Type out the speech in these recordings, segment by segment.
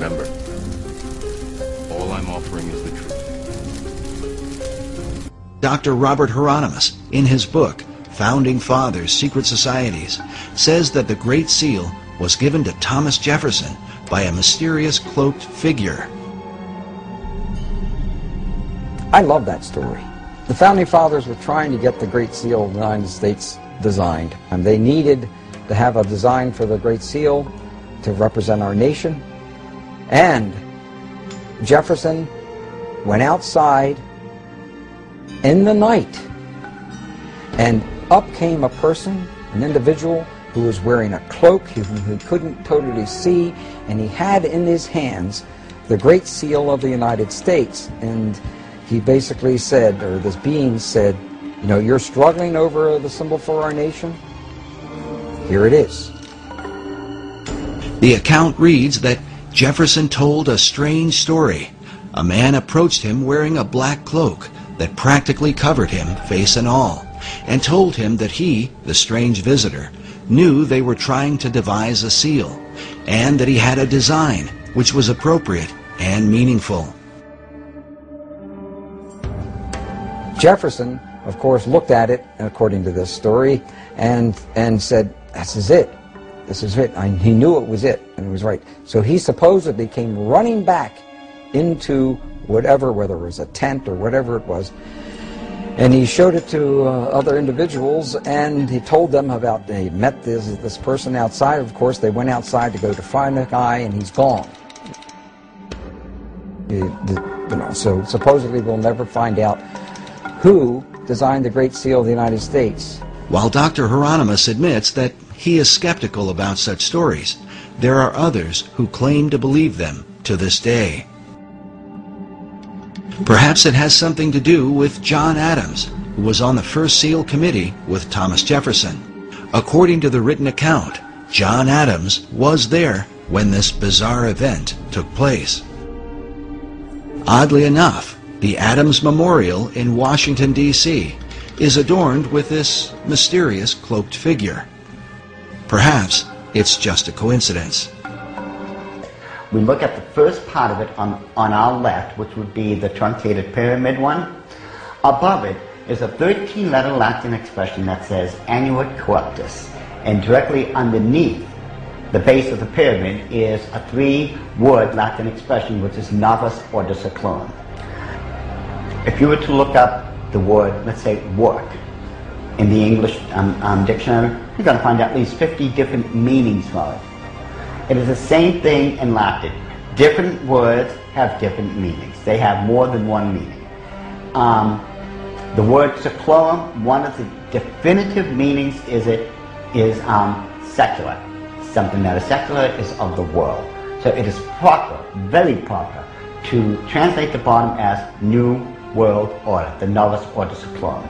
Remember, all I'm offering is the truth. Dr. Robert Hieronymus, in his book, Founding Fathers, Secret Societies, says that the Great Seal was given to Thomas Jefferson by a mysterious cloaked figure. I love that story. The Founding Fathers were trying to get the Great Seal of the United States designed, and they needed to have a design for the Great Seal to represent our nation. And Jefferson went outside in the night, and up came a person, an individual, who was wearing a cloak, who couldn't totally see, and he had in his hands the Great Seal of the United States. And he basically said, or this being said, you know, you're struggling over the symbol for our nation? Here it is. The account reads that Jefferson told a strange story. A man approached him wearing a black cloak that practically covered him, face and all, and told him that he, the strange visitor, knew they were trying to devise a seal, and that he had a design which was appropriate and meaningful. Jefferson, of course, looked at it, according to this story, and said, this is it. This is it. He knew it was it, and it was right. So he supposedly came running back into whatever, whether it was a tent or whatever it was, and he showed it to other individuals, and he told them about, they met this person outside. Of course, they went outside to go to find the guy, and he's gone. So supposedly we'll never find out who designed the Great Seal of the United States. While Dr. Hieronymus admits that he is skeptical about such stories, there are others who claim to believe them to this day. Perhaps it has something to do with John Adams, who was on the first seal committee with Thomas Jefferson. According to the written account, John Adams was there when this bizarre event took place. Oddly enough, the Adams Memorial in Washington, D.C. is adorned with this mysterious cloaked figure. Perhaps it's just a coincidence. We look at the first part of it on our left, which would be the truncated pyramid one. Above it is a 13-letter Latin expression that says Annuit Corruptus. And directly underneath the base of the pyramid is a 3-word Latin expression, which is Novus Ordo Seclorum. If you were to look up the word, let's say, work, in the English dictionary, you're going to find at least 50 different meanings for it. It is the same thing in Latin. Different words have different meanings. They have more than one meaning. The word seclorum, one of the definitive meanings is secular. Something that is secular is of the world. So it is proper, very proper, to translate the bottom as New World Order, the Novus Ordo Seclorum.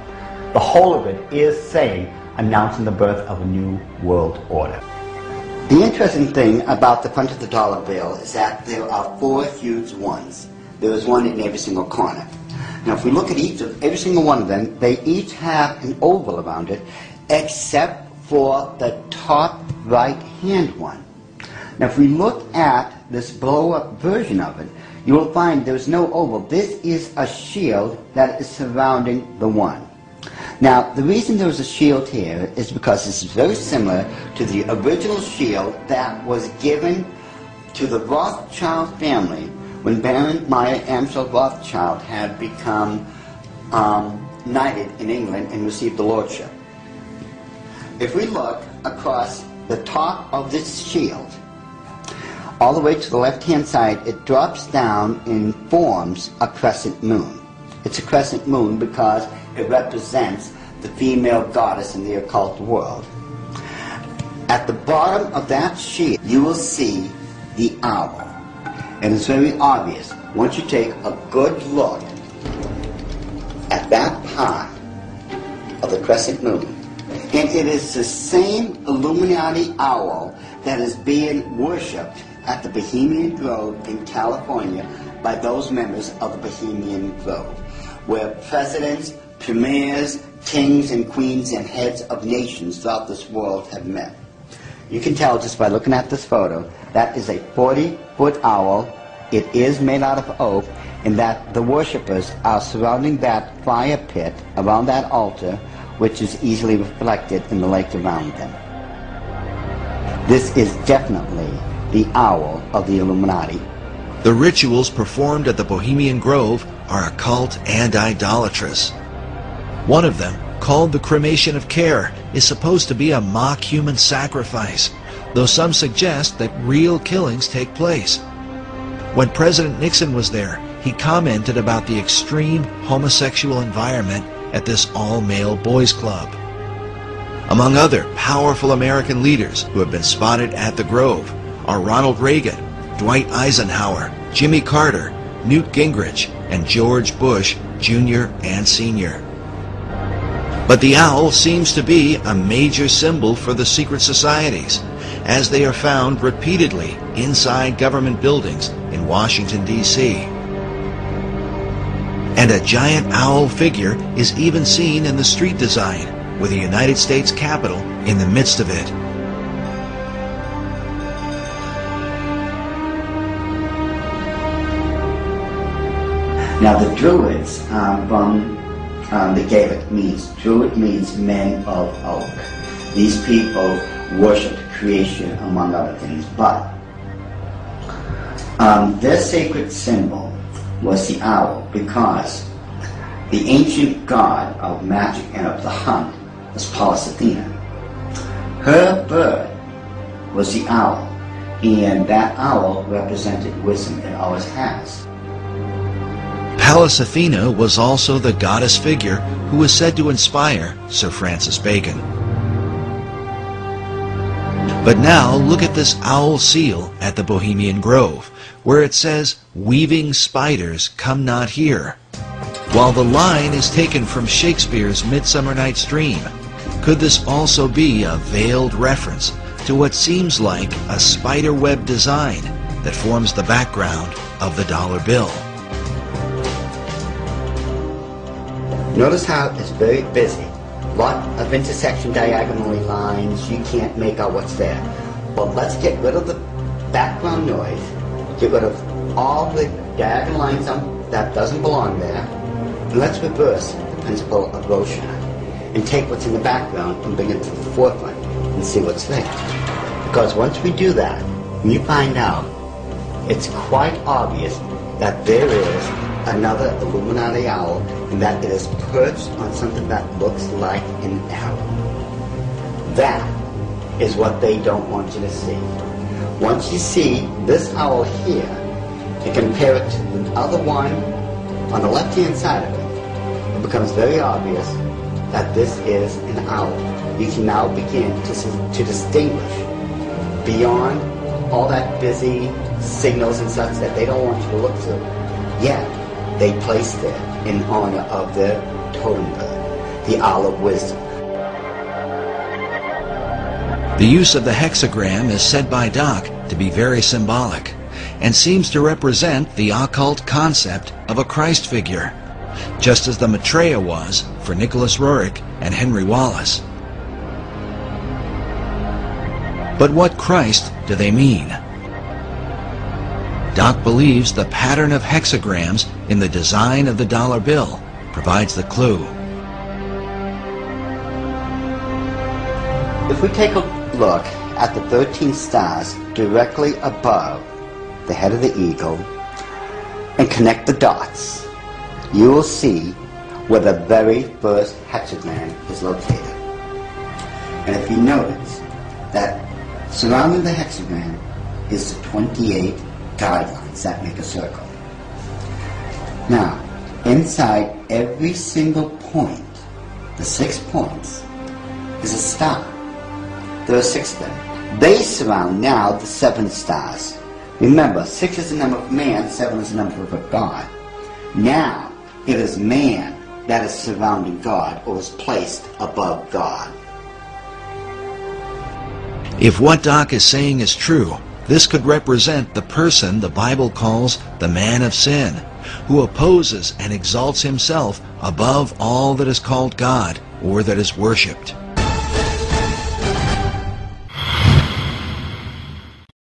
The whole of it is saying, announcing the birth of a new world order. The interesting thing about the front of the dollar bill is that there are 4 huge ones. There is one in every single corner. Now if we look at every single one of them, they each have an oval around it, except for the top right-hand one. Now if we look at this blow-up version of it, you will find there's no oval. This is a shield that is surrounding the one. Now, the reason there was a shield here is because this is very similar to the original shield that was given to the Rothschild family when Baron Meyer Amschel Rothschild had become knighted in England and received the lordship. If we look across the top of this shield, all the way to the left-hand side, it drops down and forms a crescent moon. It's a crescent moon because it represents the female goddess in the occult world. At the bottom of that shield, you will see the owl. And it's very obvious, once you take a good look at that part of the crescent moon, and it is the same Illuminati owl that is being worshipped at the Bohemian Grove in California by those members of the Bohemian Grove, where presidents, premiers, kings and queens and heads of nations throughout this world have met. you can tell just by looking at this photo, that is a 40-foot owl. It is made out of oak, and that the worshippers are surrounding that fire pit around that altar, which is easily reflected in the lake around them. This is definitely the owl of the Illuminati. The rituals performed at the Bohemian Grove are occult and idolatrous. One of them, called the cremation of care, is supposed to be a mock human sacrifice, though some suggest that real killings take place. When President Nixon was there, he commented about the extreme homosexual environment at this all-male boys' club. Among other powerful American leaders who have been spotted at the Grove are Ronald Reagan, Dwight Eisenhower, Jimmy Carter, Newt Gingrich, and George Bush Jr. and Sr. But the owl seems to be a major symbol for the secret societies, as they are found repeatedly inside government buildings in Washington, D.C. And a giant owl figure is even seen in the street design, with the United States Capitol in the midst of it. Now the Druids from the Gaelic means, Druid means men of oak. These people worshipped creation among other things, but their sacred symbol was the owl, because the ancient god of magic and of the hunt was Pallas Athena. Her bird was the owl, and that owl represented wisdom, and always has. Pallas Athena was also the goddess figure who was said to inspire Sir Francis Bacon. But now look at this owl seal at the Bohemian Grove, where it says, "Weaving spiders come not here." While the line is taken from Shakespeare's Midsummer Night's Dream, could this also be a veiled reference to what seems like a spider web design that forms the background of the dollar bill? Notice how it's very busy. Lot of intersection diagonally lines, you can't make out what's there. But let's get rid of the background noise, get rid of all the diagonal lines that doesn't belong there, and let's reverse the principle of Rorschach and take what's in the background and bring it to the forefront and see what's there. Because once we do that, we find out it's quite obvious that there is another Illuminati owl, and that it is perched on something that looks like an arrow. That is what they don't want you to see. Once you see this owl here, and compare it to the other one on the left-hand side of it, it becomes very obvious that this is an owl. You can now begin to distinguish beyond all that busy signals and such that they don't want you to look through. Yet, they placed it in honor of their totem bird, the owl of wisdom. The use of the hexagram is said by Doc to be very symbolic, and seems to represent the occult concept of a Christ figure, just as the Maitreya was for Nicholas Roerich and Henry Wallace. But what Christ do they mean? Doc believes the pattern of hexagrams in the design of the dollar bill provides the clue. If we take a look at the 13 stars directly above the head of the eagle and connect the dots, you will see where the very first hexagram is located. And if you notice that surrounding the hexagram is the 28 guidelines that make a circle. Now, inside every single point, the 6 points, is a star. There are 6 of them. They surround now the 7 stars. Remember, 6 is the number of man, 7 is the number of God. Now, it is man that is surrounding God, or is placed above God. If what Doc is saying is true, this could represent the person the Bible calls the man of sin, who opposes and exalts himself above all that is called God or that is worshipped.